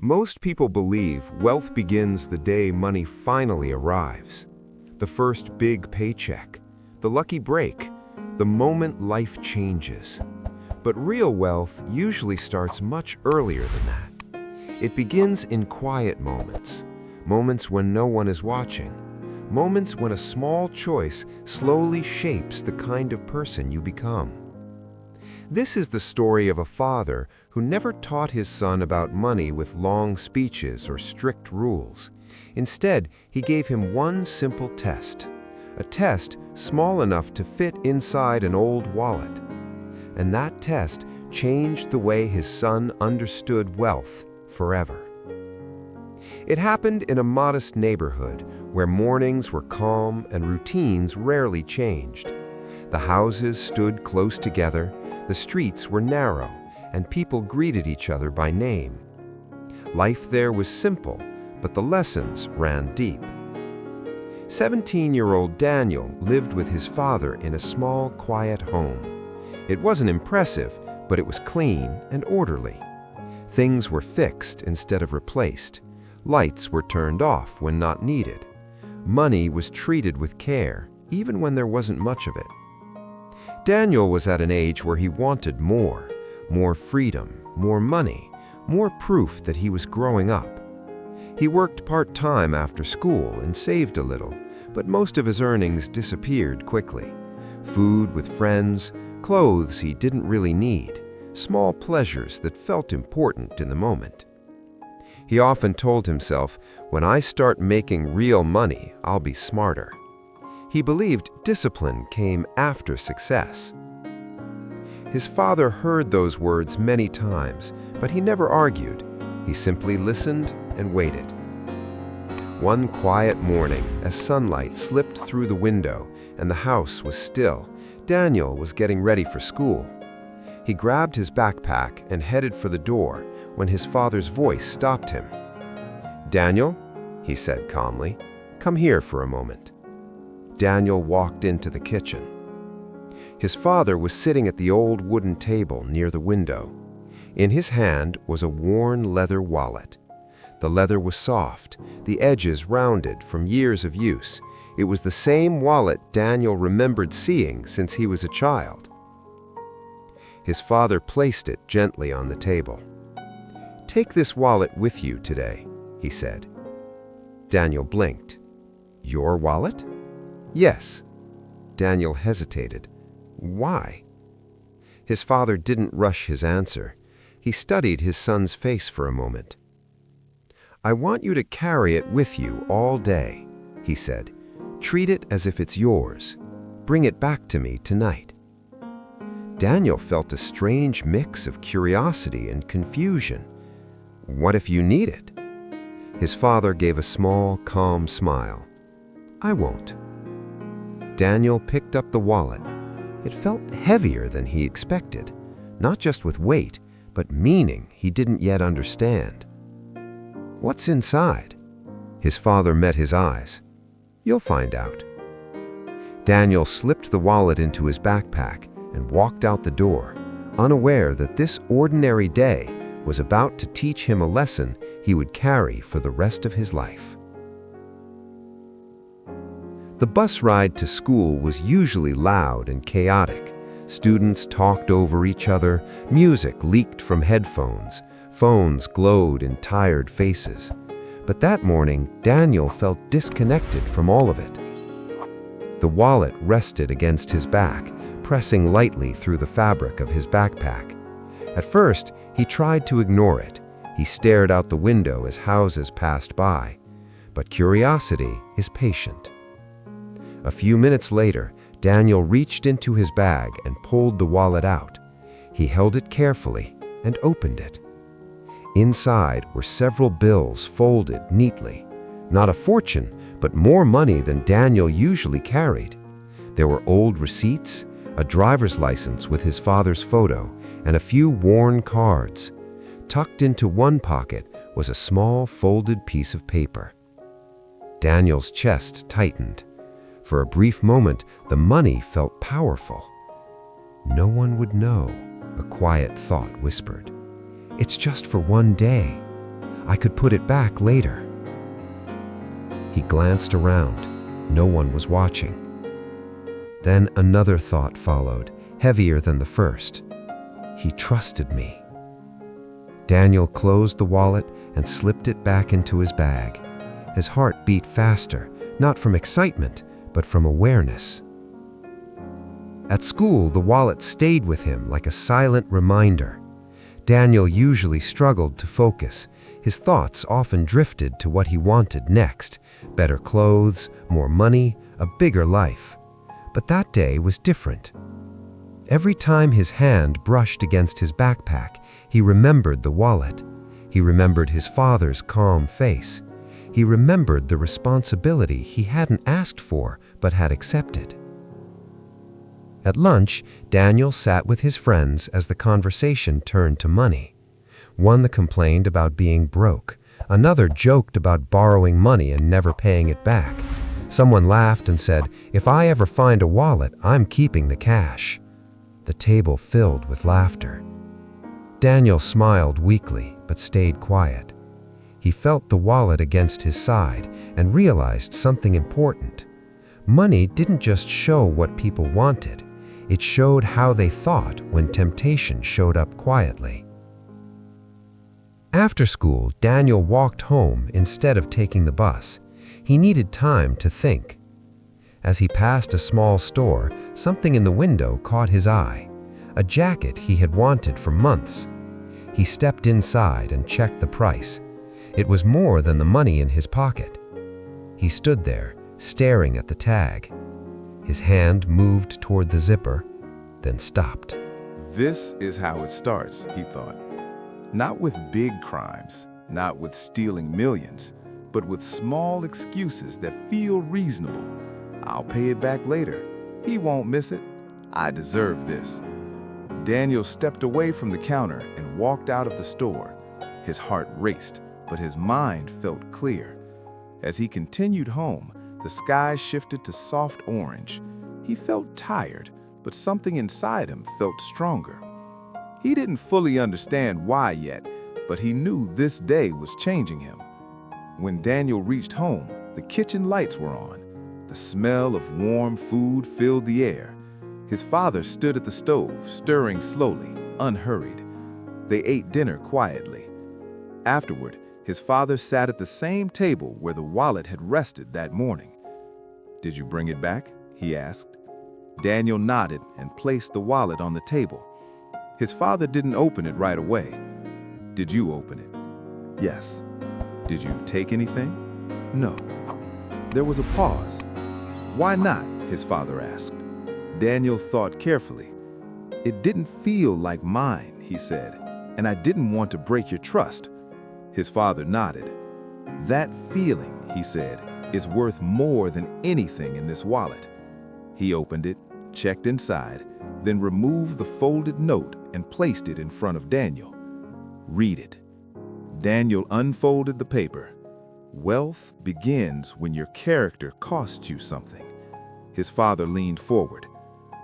Most people believe wealth begins the day money finally arrives. The first big paycheck, the lucky break, the moment life changes. But real wealth usually starts much earlier than that. It begins in quiet moments, moments when no one is watching, moments when a small choice slowly shapes the kind of person you become. This is the story of a father who never taught his son about money with long speeches or strict rules. Instead, he gave him one simple test, a test small enough to fit inside an old wallet. And that test changed the way his son understood wealth forever. It happened in a modest neighborhood where mornings were calm and routines rarely changed. The houses stood close together, the streets were narrow, and people greeted each other by name. Life there was simple, but the lessons ran deep. 17-year-old Daniel lived with his father in a small, quiet home. It wasn't impressive, but it was clean and orderly. Things were fixed instead of replaced. Lights were turned off when not needed. Money was treated with care, even when there wasn't much of it. Daniel was at an age where he wanted more freedom, more money, more proof that he was growing up. He worked part-time after school and saved a little, but most of his earnings disappeared quickly. Food with friends, clothes he didn't really need, small pleasures that felt important in the moment. He often told himself, "When I start making real money, I'll be smarter." He believed discipline came after success. His father heard those words many times, but he never argued. He simply listened and waited. One quiet morning, as sunlight slipped through the window and the house was still, Daniel was getting ready for school. He grabbed his backpack and headed for the door when his father's voice stopped him. "Daniel," he said calmly, "come here for a moment." Daniel walked into the kitchen. His father was sitting at the old wooden table near the window. In his hand was a worn leather wallet. The leather was soft, the edges rounded from years of use. It was the same wallet Daniel remembered seeing since he was a child. His father placed it gently on the table. "Take this wallet with you today," he said. Daniel blinked. "Your wallet?" "Yes." Daniel hesitated. "Why?" His father didn't rush his answer. He studied his son's face for a moment. "I want you to carry it with you all day," he said. "Treat it as if it's yours. Bring it back to me tonight." Daniel felt a strange mix of curiosity and confusion. "What if you need it?" His father gave a small, calm smile. "I won't." Daniel picked up the wallet. It felt heavier than he expected, not just with weight, but meaning he didn't yet understand. "What's inside?" His father met his eyes. "You'll find out." Daniel slipped the wallet into his backpack and walked out the door, unaware that this ordinary day was about to teach him a lesson he would carry for the rest of his life. The bus ride to school was usually loud and chaotic. Students talked over each other, music leaked from headphones, phones glowed in tired faces. But that morning, Daniel felt disconnected from all of it. The wallet rested against his back, pressing lightly through the fabric of his backpack. At first, he tried to ignore it. He stared out the window as houses passed by. But curiosity is patient. A few minutes later, Daniel reached into his bag and pulled the wallet out. He held it carefully and opened it. Inside were several bills folded neatly. Not a fortune, but more money than Daniel usually carried. There were old receipts, a driver's license with his father's photo, and a few worn cards. Tucked into one pocket was a small folded piece of paper. Daniel's chest tightened. For a brief moment, the money felt powerful. "No one would know," a quiet thought whispered. "It's just for one day. I could put it back later." He glanced around. No one was watching. Then another thought followed, heavier than the first. He trusted me. Daniel closed the wallet and slipped it back into his bag. His heart beat faster, not from excitement, but from awareness. At school, the wallet stayed with him like a silent reminder. Daniel usually struggled to focus. His thoughts often drifted to what he wanted next: better clothes, more money, a bigger life. But that day was different. Every time his hand brushed against his backpack, he remembered the wallet. He remembered his father's calm face. He remembered the responsibility he hadn't asked for but had accepted. At lunch, Daniel sat with his friends as the conversation turned to money. One complained about being broke. Another joked about borrowing money and never paying it back. Someone laughed and said, "If I ever find a wallet, I'm keeping the cash." The table filled with laughter. Daniel smiled weakly but stayed quiet. He felt the wallet against his side and realized something important. Money didn't just show what people wanted. It showed how they thought when temptation showed up quietly. After school, Daniel walked home instead of taking the bus. He needed time to think. As he passed a small store, something in the window caught his eye. A jacket he had wanted for months. He stepped inside and checked the price. It was more than the money in his pocket. He stood there, staring at the tag. His hand moved toward the zipper, then stopped. This is how it starts, he thought. Not with big crimes, not with stealing millions, but with small excuses that feel reasonable. I'll pay it back later. He won't miss it. I deserve this. Daniel stepped away from the counter and walked out of the store. His heart raced, but his mind felt clear. As he continued home, the sky shifted to soft orange. He felt tired, but something inside him felt stronger. He didn't fully understand why yet, but he knew this day was changing him. When Daniel reached home, the kitchen lights were on. The smell of warm food filled the air. His father stood at the stove, stirring slowly, unhurried. They ate dinner quietly. Afterward, his father sat at the same table where the wallet had rested that morning. "Did you bring it back?" he asked. Daniel nodded and placed the wallet on the table. His father didn't open it right away. "Did you open it?" "Yes." "Did you take anything?" "No." There was a pause. "Why not?" his father asked. Daniel thought carefully. "It didn't feel like mine," he said, "and I didn't want to break your trust." His father nodded. "That feeling," he said, "is worth more than anything in this wallet." He opened it, checked inside, then removed the folded note and placed it in front of Daniel. "Read it." Daniel unfolded the paper. "Wealth begins when your character costs you something." His father leaned forward.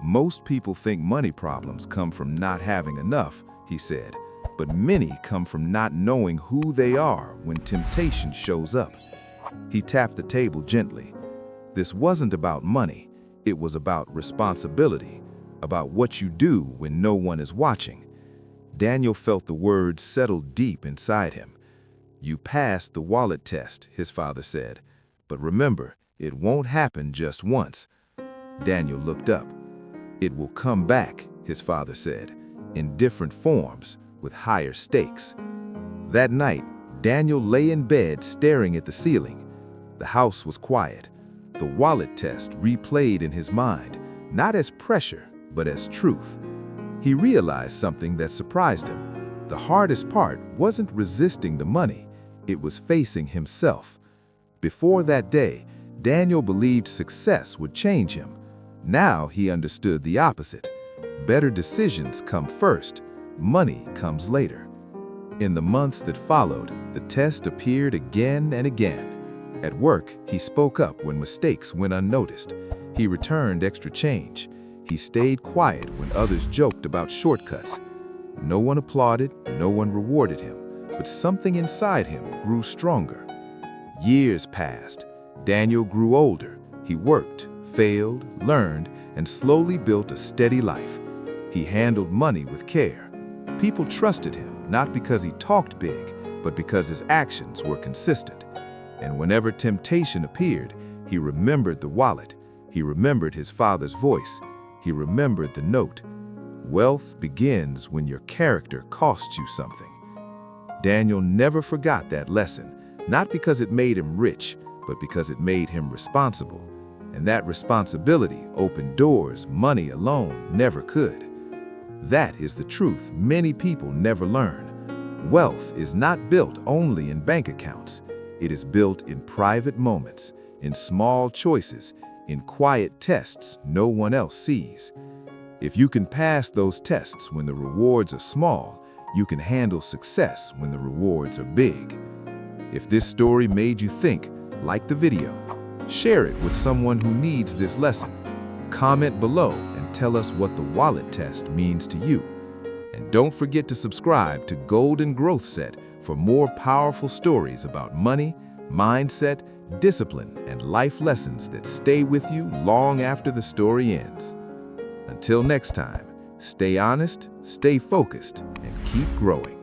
"Most people think money problems come from not having enough," he said, "but many come from not knowing who they are when temptation shows up." He tapped the table gently. This wasn't about money. It was about responsibility, about what you do when no one is watching. Daniel felt the words settle deep inside him. "You passed the wallet test," his father said, "but remember, it won't happen just once." Daniel looked up. "It will come back," his father said, "in different forms, with higher stakes." That night, Daniel lay in bed staring at the ceiling. The house was quiet. The wallet test replayed in his mind, not as pressure, but as truth. He realized something that surprised him. The hardest part wasn't resisting the money, it was facing himself. Before that day, Daniel believed success would change him. Now he understood the opposite. Better decisions come first, money comes later. In the months that followed, the test appeared again and again. At work, he spoke up when mistakes went unnoticed. He returned extra change. He stayed quiet when others joked about shortcuts. No one applauded, no one rewarded him, but something inside him grew stronger. Years passed. Daniel grew older. He worked, failed, learned, and slowly built a steady life. He handled money with care. People trusted him, not because he talked big, but because his actions were consistent. And whenever temptation appeared, he remembered the wallet. He remembered his father's voice. He remembered the note. Wealth begins when your character costs you something. Daniel never forgot that lesson, not because it made him rich, but because it made him responsible. And that responsibility opened doors money alone never could. That is the truth many people never learn. Wealth is not built only in bank accounts. It is built in private moments, in small choices, in quiet tests no one else sees. If you can pass those tests when the rewards are small, you can handle success when the rewards are big. If this story made you think, like the video. Share it with someone who needs this lesson. Comment below and tell us what the wallet test means to you. And don't forget to subscribe to Golden Growth Set for more powerful stories about money, mindset, discipline, and life lessons that stay with you long after the story ends. Until next time, stay honest, stay focused, and keep growing.